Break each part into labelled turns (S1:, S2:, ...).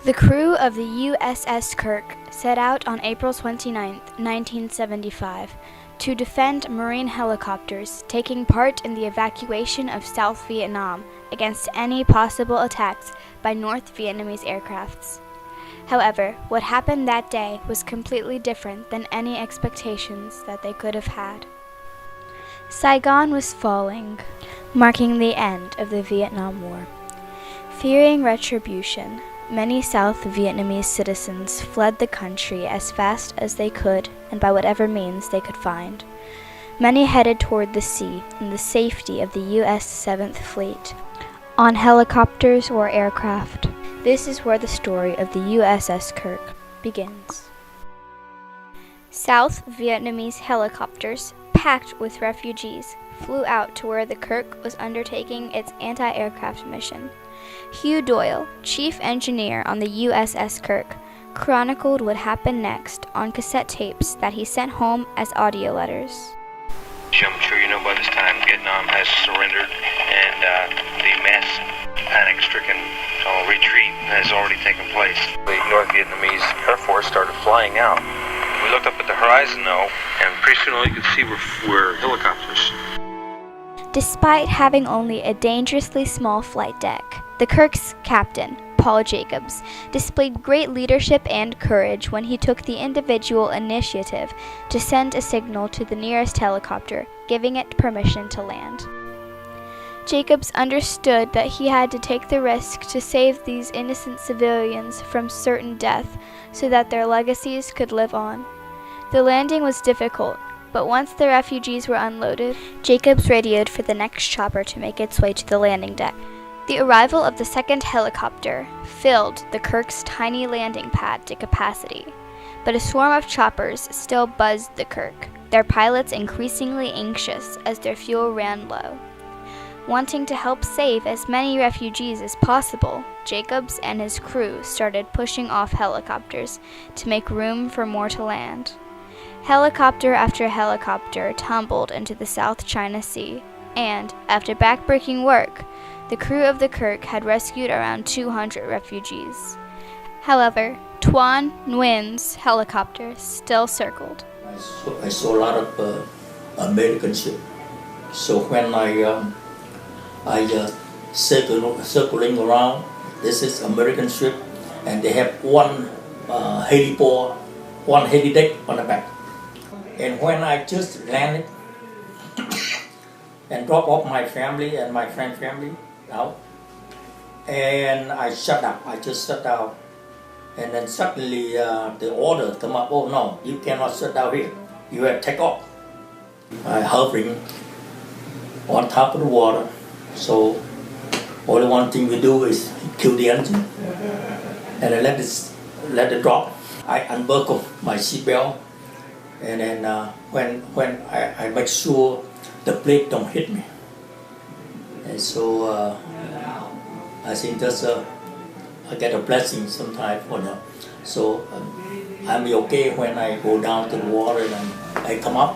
S1: The crew of the USS Kirk set out on April 29, 1975, to defend Marine helicopters taking part in the evacuation of South Vietnam against any possible attacks by North Vietnamese aircrafts. However, what happened that day was completely different than any expectations that they could have had. Saigon was falling, marking the end of the Vietnam War. Fearing retribution, many South Vietnamese citizens fled the country as fast as they could and by whatever means they could find. Many headed toward the sea in the safety of the U.S. 7th Fleet, on helicopters or aircraft. This is where the story of the USS Kirk begins. South Vietnamese helicopters, packed with refugees, flew out to where the Kirk was undertaking its anti-aircraft mission. Hugh Doyle, chief engineer on the USS Kirk, chronicled what happened next on cassette tapes that he sent home as audio letters.
S2: I'm sure you know by this time Vietnam has surrendered and the mass panic-stricken retreat has already taken place. The North Vietnamese Air Force started flying out. We looked up at the horizon though, and pretty soon all you could see were helicopters.
S1: Despite having only a dangerously small flight deck, the Kirk's captain, Paul Jacobs, displayed great leadership and courage when he took the individual initiative to send a signal to the nearest helicopter, giving it permission to land. Jacobs understood that he had to take the risk to save these innocent civilians from certain death so that their legacies could live on. The landing was difficult, but once the refugees were unloaded, Jacobs radioed for the next chopper to make its way to the landing deck. The arrival of the second helicopter filled the Kirk's tiny landing pad to capacity, but a swarm of choppers still buzzed the Kirk, their pilots increasingly anxious as their fuel ran low. Wanting to help save as many refugees as possible, Jacobs and his crew started pushing off helicopters to make room for more to land. Helicopter after helicopter tumbled into the South China Sea, and, after backbreaking work, the crew of the Kirk had rescued around 200 refugees. However, Tuan Nguyen's helicopter still circled.
S3: I saw a lot of American ships. So when I circling around, this is American ship, and they have one heliport, one heli deck on the back. And when I just landed and dropped off my family and my friend's family out, and I shut up. I just shut down, and then suddenly the order come up. Oh no, you cannot shut down here. You have to take off. I hovering on top of the water. So only one thing we do is kill the engine, and I let it drop. I unbuckle my seatbelt, and then when I make sure the plate don't hit me. And so I think that's I get a blessing sometimes for that. So I'm okay when I go down to the water and I come up.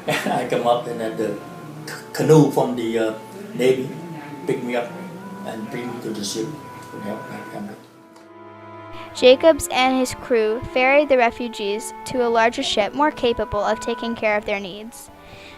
S3: I come up, and then the canoe from the Navy pick me up and bring me to the ship to help my family.
S1: Jacobs and his crew ferried the refugees to a larger ship more capable of taking care of their needs.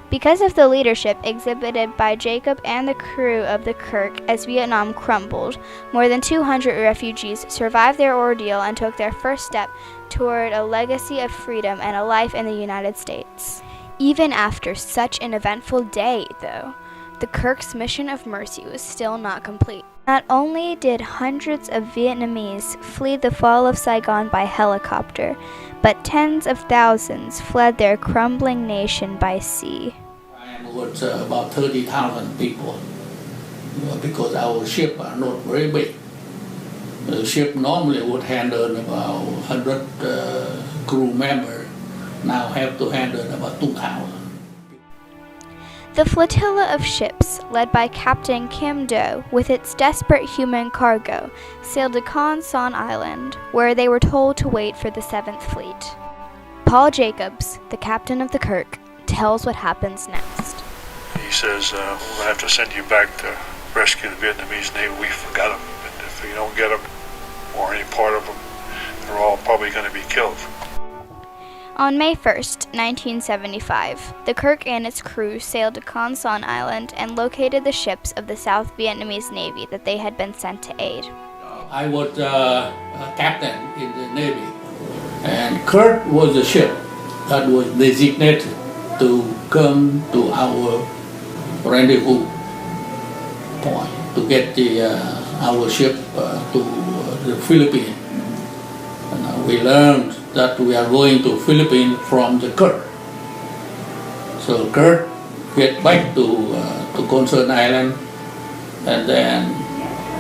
S1: Because of the leadership exhibited by Jacob and the crew of the Kirk as Vietnam crumbled, more than 200 refugees survived their ordeal and took their first step toward a legacy of freedom and a life in the United States. Even after such an eventful day, though, the Kirk's mission of mercy was still not complete. Not only did hundreds of Vietnamese flee the fall of Saigon by helicopter, but tens of thousands fled their crumbling nation by sea.
S4: And was about 30,000 people, because our ship are not very big. The ship normally would handle about 100 crew members, now have to handle about 2,000.
S1: The flotilla of ships, led by Captain Kim Do, with its desperate human cargo, sailed to Con Son Island, where they were told to wait for the 7th Fleet. Paul Jacobs, the captain of the Kirk, tells what happens next.
S5: He says, we'll have to send you back to rescue the Vietnamese Navy. We forgot them, and if you don't get them, or any part of them, they're all probably going to be killed.
S1: On May 1st, 1975, the Kirk and its crew sailed to Con Son Island and located the ships of the South Vietnamese Navy that they had been sent to aid.
S4: I was a captain in the Navy, and Kirk was a ship that was designated to come to our rendezvous point to get our ship to the Philippines. And we learned that we are going to Philippines from the Kirk. So Kirk get back to Con Son Island, and then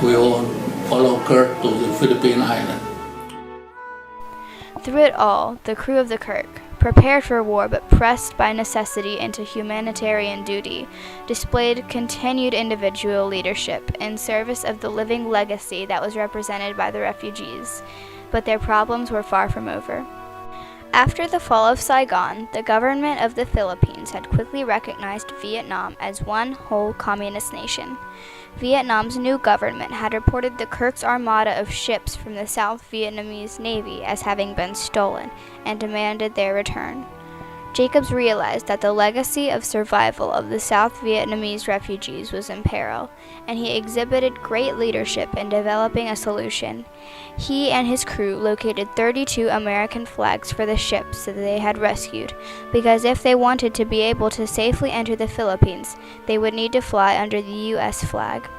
S4: we all follow Kirk to the Philippine island.
S1: Through it all, the crew of the Kirk, prepared for war but pressed by necessity into humanitarian duty, displayed continued individual leadership in service of the living legacy that was represented by the refugees. But their problems were far from over. After the fall of Saigon, the government of the Philippines had quickly recognized Vietnam as one whole communist nation. Vietnam's new government had reported the Kirk's armada of ships from the South Vietnamese Navy as having been stolen and demanded their return. Jacobs realized that the legacy of survival of the South Vietnamese refugees was in peril, and he exhibited great leadership in developing a solution. He and his crew located 32 American flags for the ships that they had rescued, because if they wanted to be able to safely enter the Philippines, they would need to fly under the U.S. flag.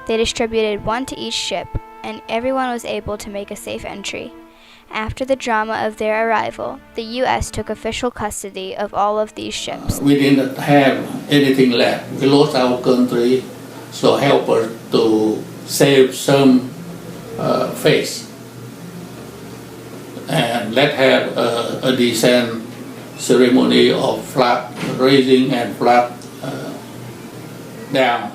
S1: They distributed one to each ship, and everyone was able to make a safe entry. After the drama of their arrival, the U.S. took official custody of all of these ships.
S4: We didn't have anything left. We lost our country, so help us to save some face. And let's have a decent ceremony of flag raising and flag down.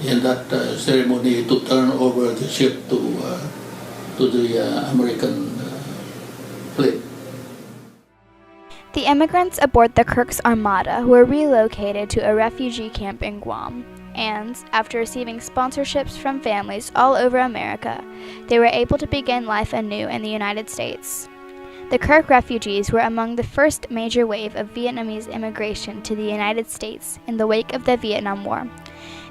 S4: In that ceremony to turn over the ship to the American fleet.
S1: The immigrants aboard the Kirk's armada were relocated to a refugee camp in Guam, and after receiving sponsorships from families all over America, they were able to begin life anew in the United States. The Kirk refugees were among the first major wave of Vietnamese immigration to the United States in the wake of the Vietnam War,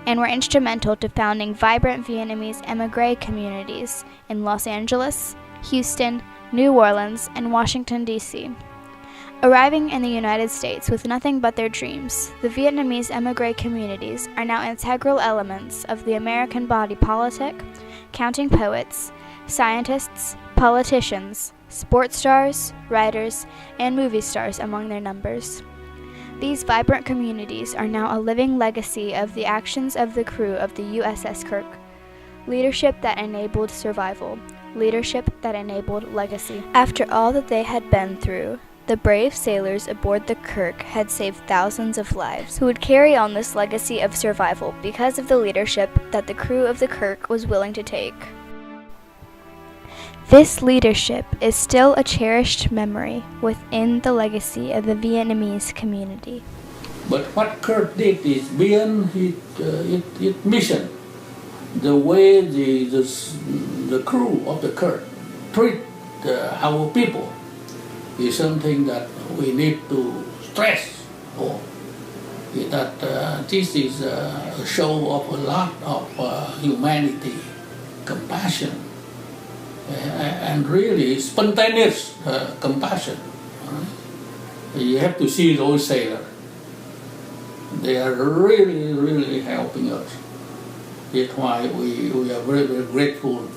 S1: and were instrumental to founding vibrant Vietnamese émigré communities in Los Angeles, Houston, New Orleans, and Washington, D.C. Arriving in the United States with nothing but their dreams, the Vietnamese émigré communities are now integral elements of the American body politic, counting poets, scientists, politicians, sports stars, writers, and movie stars among their numbers. These vibrant communities are now a living legacy of the actions of the crew of the USS Kirk. Leadership that enabled survival. Leadership that enabled legacy. After all that they had been through, the brave sailors aboard the Kirk had saved thousands of lives who would carry on this legacy of survival because of the leadership that the crew of the Kirk was willing to take. This leadership is still a cherished memory within the legacy of the Vietnamese community.
S4: But what Kirk did is beyond his mission. The way the crew of the Kirk treat our people is something that we need to stress on. That this is a show of a lot of humanity, compassion, and really spontaneous compassion. You have to see those sailors. They are really, really helping us. That's why we are very, very grateful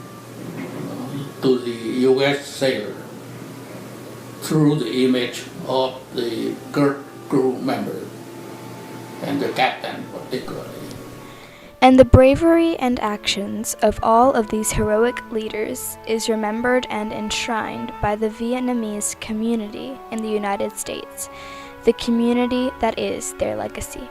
S4: to the U.S. sailor through the image of the Kirk crew member and the captain particularly.
S1: And the bravery and actions of all of these heroic leaders is remembered and enshrined by the Vietnamese community in the United States, the community that is their legacy.